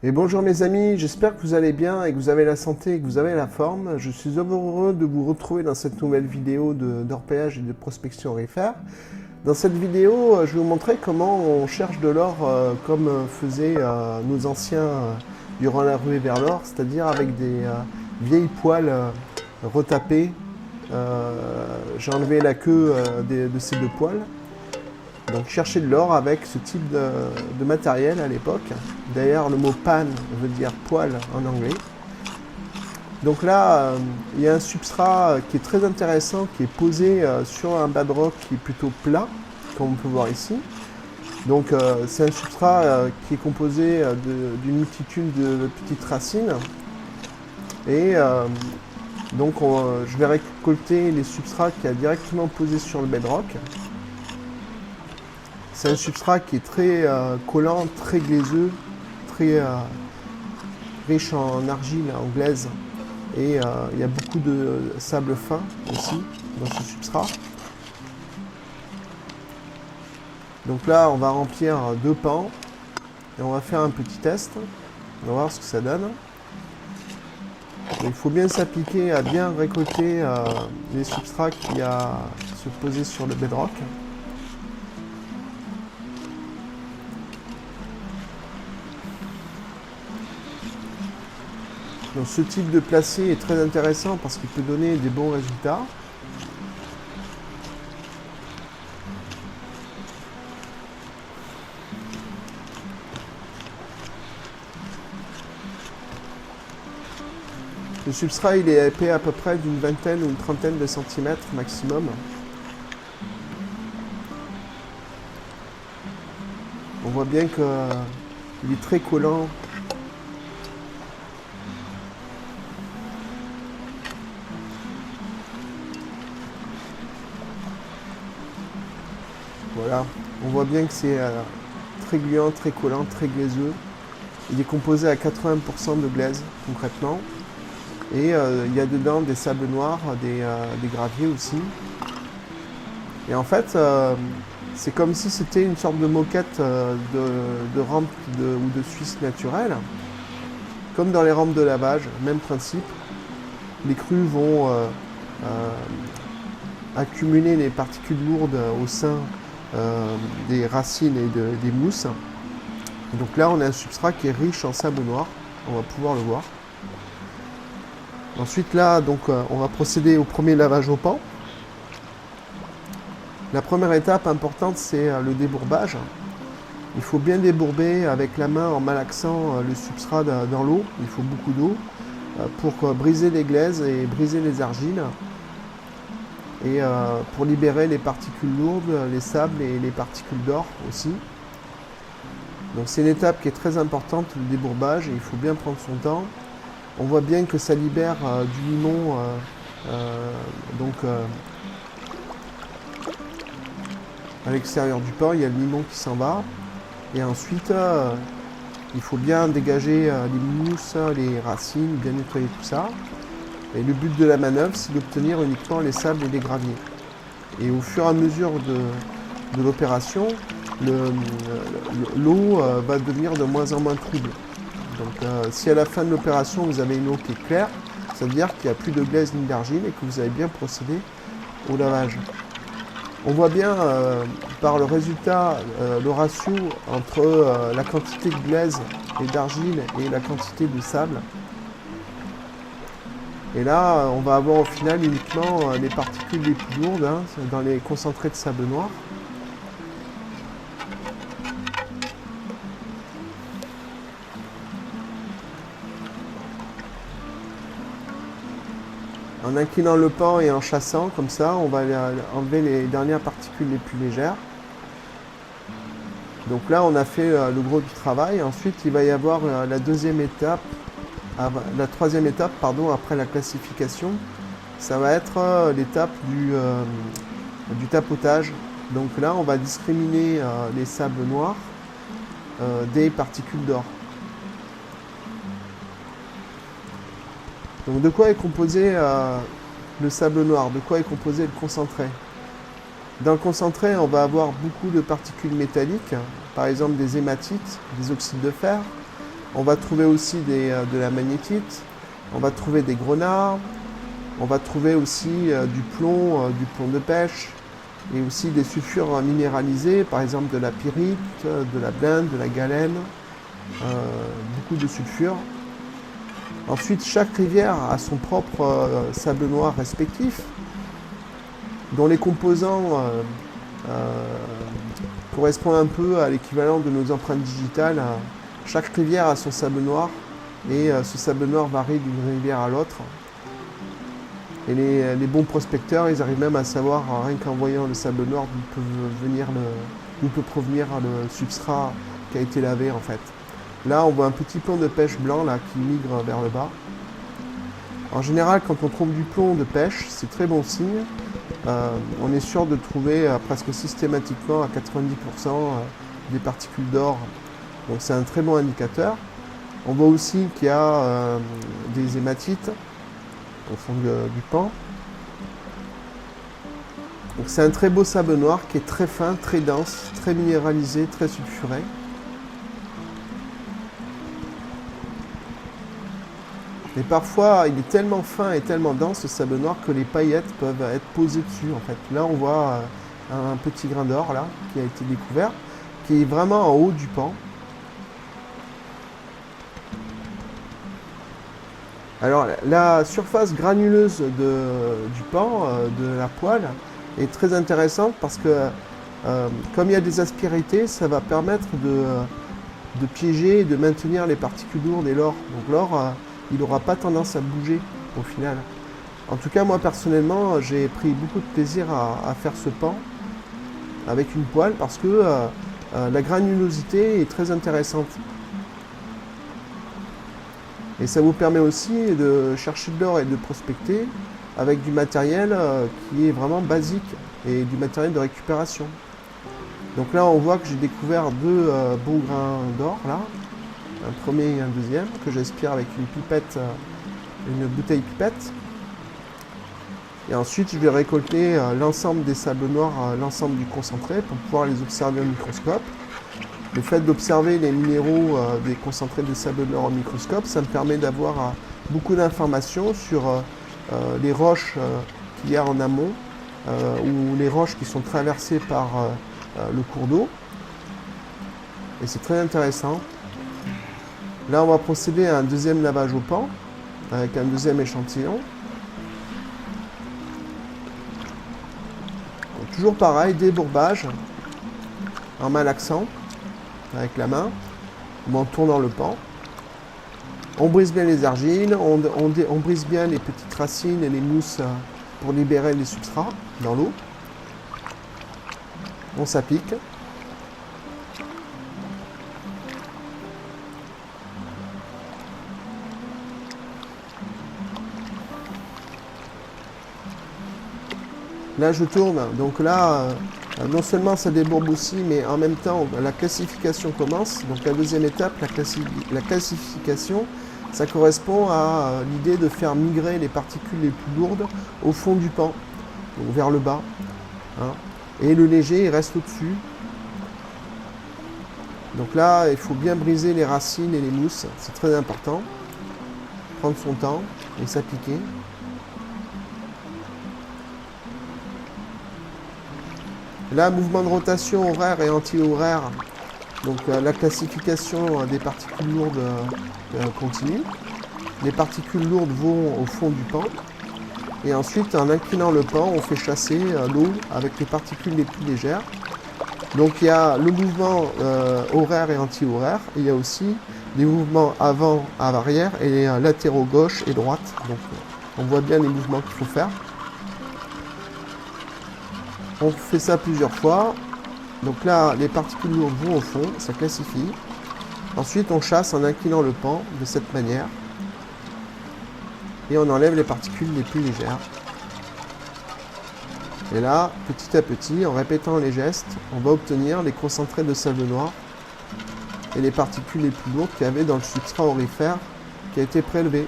Et bonjour mes amis, j'espère que vous allez bien et que vous avez la santé et que vous avez la forme. Je suis heureux de vous retrouver dans cette nouvelle vidéo d'orpaillage et de prospection aurifère. Dans cette vidéo, je vais vous montrer comment on cherche de l'or comme faisaient nos anciens durant la ruée vers l'or, c'est-à-dire avec des vieilles poêles retapées. J'ai enlevé la queue de ces deux poêles. Donc chercher de l'or avec ce type de matériel à l'époque. D'ailleurs le mot pan veut dire poêle en anglais. Donc là il y a un substrat qui est très intéressant qui est posé sur un bedrock qui est plutôt plat, comme on peut voir ici. Donc c'est un substrat qui est composé d'une multitude de petites racines. Et donc je vais récolter les substrats qui a directement posé sur le bedrock. C'est un substrat qui est très collant, très glaiseux, très riche en argile, en glaise. Et il y a beaucoup de sable fin aussi dans ce substrat. Donc là, on va remplir deux pans et on va faire un petit test. On va voir ce que ça donne. Il faut bien s'appliquer à bien récolter les substrats qui a se poser sur le bedrock. Donc ce type de placé est très intéressant parce qu'il peut donner des bons résultats. Le substrat il est épais à peu près d'une vingtaine ou une trentaine de centimètres maximum. On voit bien qu'il est très collant. Voilà, on voit bien que c'est très gluant, très collant, très glaiseux. Il est composé à 80% de glaise concrètement. Et il y a dedans des sables noirs, des graviers aussi. Et en fait, c'est comme si c'était une sorte de moquette de rampe ou de Suisse naturelle. Comme dans les rampes de lavage, même principe. Les crues vont accumuler les particules lourdes au sein des racines et des mousses. Et donc là, on a un substrat qui est riche en sable noir. On va pouvoir le voir. Ensuite, là, donc, on va procéder au premier lavage au pan. La première étape importante, c'est le débourbage. Il faut bien débourber avec la main en malaxant le substrat dans l'eau. Il faut beaucoup d'eau pour briser les glaises et briser les argiles. Et pour libérer les particules lourdes, les sables et les particules d'or aussi. Donc c'est une étape qui est très importante, le débourbage, et il faut bien prendre son temps. On voit bien que ça libère du limon, à l'extérieur du pan, il y a le limon qui s'en va. Et ensuite, il faut bien dégager les mousses, les racines, bien nettoyer tout ça. Et le but de la manœuvre, c'est d'obtenir uniquement les sables et les graviers. Et au fur et à mesure de l'opération, l'eau va devenir de moins en moins trouble. Donc si à la fin de l'opération, vous avez une eau qui est claire, ça veut dire qu'il n'y a plus de glaise ni d'argile et que vous avez bien procédé au lavage. On voit bien par le résultat le ratio entre la quantité de glaise et d'argile et la quantité de sable. Et là, on va avoir au final uniquement les particules les plus lourdes dans les concentrés de sable noir. En inclinant le pan et en chassant, comme ça, on va enlever les dernières particules les plus légères. Donc là, on a fait le gros du travail. Ensuite, il va y avoir la deuxième étape. La troisième étape, pardon, après la classification, ça va être l'étape du tapotage. Donc là, on va discriminer les sables noirs des particules d'or. Donc de quoi est composé le sable noir? De quoi est composé le concentré? Dans le concentré, on va avoir beaucoup de particules métalliques, par exemple des hématites, des oxydes de fer, On va trouver aussi de la magnétite, on va trouver des grenats, on va trouver aussi du plomb de pêche, et aussi des sulfures minéralisés, par exemple de la pyrite, de la blinde, de la galène, beaucoup de sulfures. Ensuite, chaque rivière a son propre sable noir respectif, dont les composants correspondent un peu à l'équivalent de nos empreintes digitales. Chaque rivière a son sable noir, et ce sable noir varie d'une rivière à l'autre. Et les bons prospecteurs, ils arrivent même à savoir, rien qu'en voyant le sable noir, d'où peut provenir le substrat qui a été lavé en fait. Là, on voit un petit plomb de pêche blanc là, qui migre vers le bas. En général, quand on trouve du plomb de pêche, c'est très bon signe. On est sûr de trouver presque systématiquement à 90% des particules d'or. Donc c'est un très bon indicateur. On voit aussi qu'il y a des hématites au fond du pan. Donc c'est un très beau sable noir qui est très fin, très dense, très minéralisé, très sulfuré. Et parfois, il est tellement fin et tellement dense ce sable noir que les paillettes peuvent être posées dessus en fait. Là, on voit un petit grain d'or là qui a été découvert, qui est vraiment en haut du pan. Alors la surface granuleuse du pan, de la poêle, est très intéressante parce que comme il y a des aspérités, ça va permettre de piéger et de maintenir les particules lourdes et l'or. Donc l'or, il n'aura pas tendance à bouger au final. En tout cas, moi personnellement, j'ai pris beaucoup de plaisir à faire ce pan avec une poêle parce que la granulosité est très intéressante. Et ça vous permet aussi de chercher de l'or et de prospecter avec du matériel qui est vraiment basique et du matériel de récupération. Donc là, on voit que j'ai découvert deux beaux grains d'or, là, un premier et un deuxième, que j'aspire avec une pipette, une bouteille pipette. Et ensuite, je vais récolter l'ensemble des sables noirs, l'ensemble du concentré pour pouvoir les observer au microscope. Le fait d'observer les minéraux des concentrés de sable noir au microscope, ça me permet d'avoir beaucoup d'informations sur les roches qu'il y a en amont ou les roches qui sont traversées par le cours d'eau. Et c'est très intéressant. Là, on va procéder à un deuxième lavage au pan avec un deuxième échantillon. Donc, toujours pareil, débourbage en malaxant avec la main ou en tournant le pan. On brise bien les argiles, on brise bien les petites racines et les mousses pour libérer les substrats dans l'eau. On s'applique. Là, je tourne. Donc là, non seulement ça débourbe aussi, mais en même temps, la classification commence. Donc la deuxième étape, la classification, ça correspond à l'idée de faire migrer les particules les plus lourdes au fond du pan, donc vers le bas. Hein. Et le léger, il reste au-dessus. Donc là, il faut bien briser les racines et les mousses. C'est très important. Prendre son temps et s'appliquer. Là, mouvement de rotation horaire et anti-horaire. Donc la classification des particules lourdes continue. Les particules lourdes vont au fond du pan. Et ensuite, en inclinant le pan, on fait chasser l'eau avec les particules les plus légères. Donc il y a le mouvement horaire et anti-horaire. Et il y a aussi des mouvements avant à arrière et latéraux gauche et droite. Donc on voit bien les mouvements qu'il faut faire. On fait ça plusieurs fois. Donc là, les particules lourdes vont au fond, ça classifie. Ensuite, on chasse en inclinant le pan de cette manière. Et on enlève les particules les plus légères. Et là, petit à petit, en répétant les gestes, on va obtenir les concentrés de sable noir et les particules les plus lourdes qu'il y avait dans le substrat aurifère qui a été prélevé.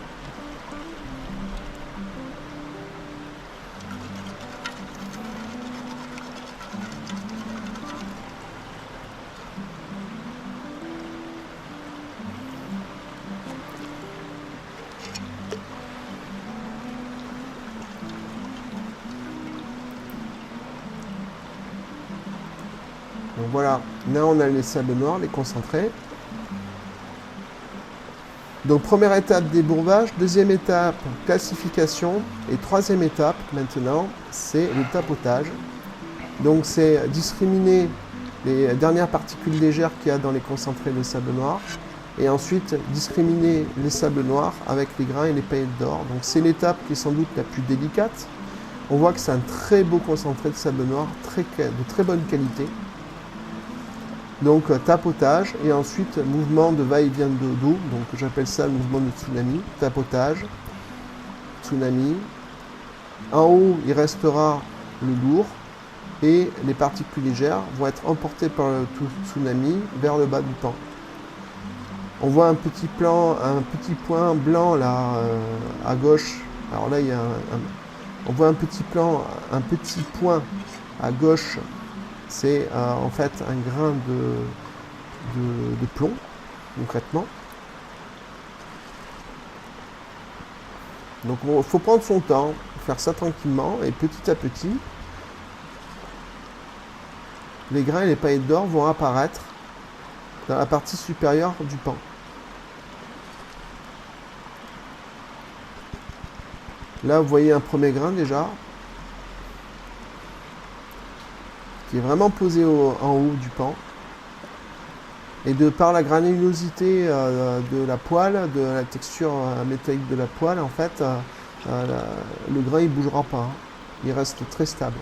Donc voilà, là on a les sables noirs, les concentrés. Donc première étape, débourbage, deuxième étape, classification, et troisième étape maintenant, c'est le tapotage. Donc c'est discriminer les dernières particules légères qu'il y a dans les concentrés de sable noir, et ensuite discriminer les sables noirs avec les grains et les paillettes d'or. Donc c'est l'étape qui est sans doute la plus délicate. On voit que c'est un très beau concentré de sable noir, de très bonne qualité. Donc tapotage, et ensuite mouvement de va-et-vient d'eau, donc j'appelle ça le mouvement de tsunami. Tapotage, tsunami. En haut, il restera le lourd, et les particules légères vont être emportées par le tsunami vers le bas du pan. On voit un petit point blanc là à gauche. Alors là, on voit un petit point à gauche. C'est en fait un grain de plomb, concrètement. Donc il faut prendre son temps, faire ça tranquillement, et petit à petit, les grains et les paillettes d'or vont apparaître dans la partie supérieure du pan. Là, vous voyez un premier grain déjà, qui est vraiment posé en haut du pan. Et de par la granulosité de la poêle, de la texture métallique de la poêle, en fait, le grain il ne bougera pas, hein. Il reste très stable.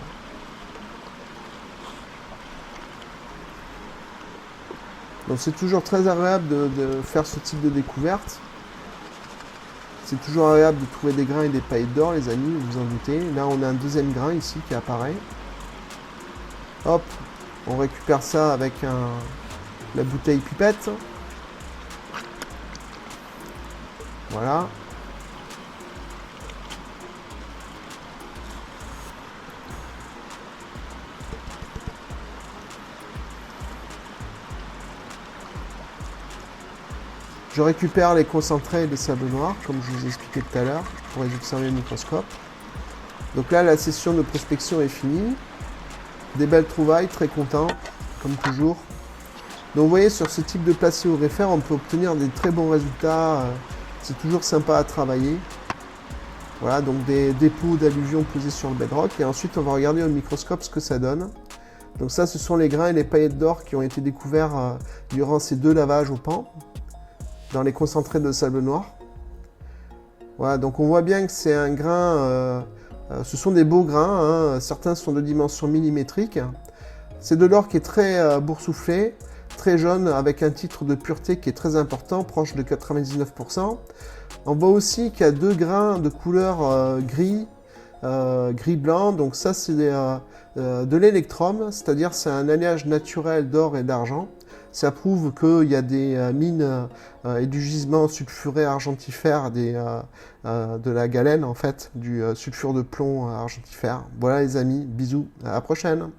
Donc c'est toujours très agréable de faire ce type de découverte. C'est toujours agréable de trouver des grains et des paillettes d'or, les amis, vous vous en doutez. Là, on a un deuxième grain ici qui apparaît. Hop, on récupère ça avec la bouteille pipette. Voilà. Je récupère les concentrés de sable noir, comme je vous ai expliqué tout à l'heure, pour les observer au microscope. Donc là, la session de prospection est finie. Des belles trouvailles, très content, comme toujours. Donc vous voyez, sur ce type de placéorifère, on peut obtenir des très bons résultats. C'est toujours sympa à travailler. Voilà, donc des dépôts d'alluvions posés sur le bedrock. Et ensuite, on va regarder au microscope ce que ça donne. Donc ça, ce sont les grains et les paillettes d'or qui ont été découverts durant ces deux lavages au pan, dans les concentrés de sable noir. Voilà, donc on voit bien que c'est un grain, ce sont des beaux grains, hein, certains sont de dimension millimétrique. C'est de l'or qui est très boursouflé, très jaune, avec un titre de pureté qui est très important, proche de 99%. On voit aussi qu'il y a deux grains de couleur gris, gris-blanc, donc ça c'est de l'électrum, c'est-à-dire c'est un alliage naturel d'or et d'argent. Ça prouve qu'il y a des mines et du gisement sulfuré argentifère de la galène, en fait, du sulfure de plomb argentifère. Voilà les amis, bisous, à la prochaine.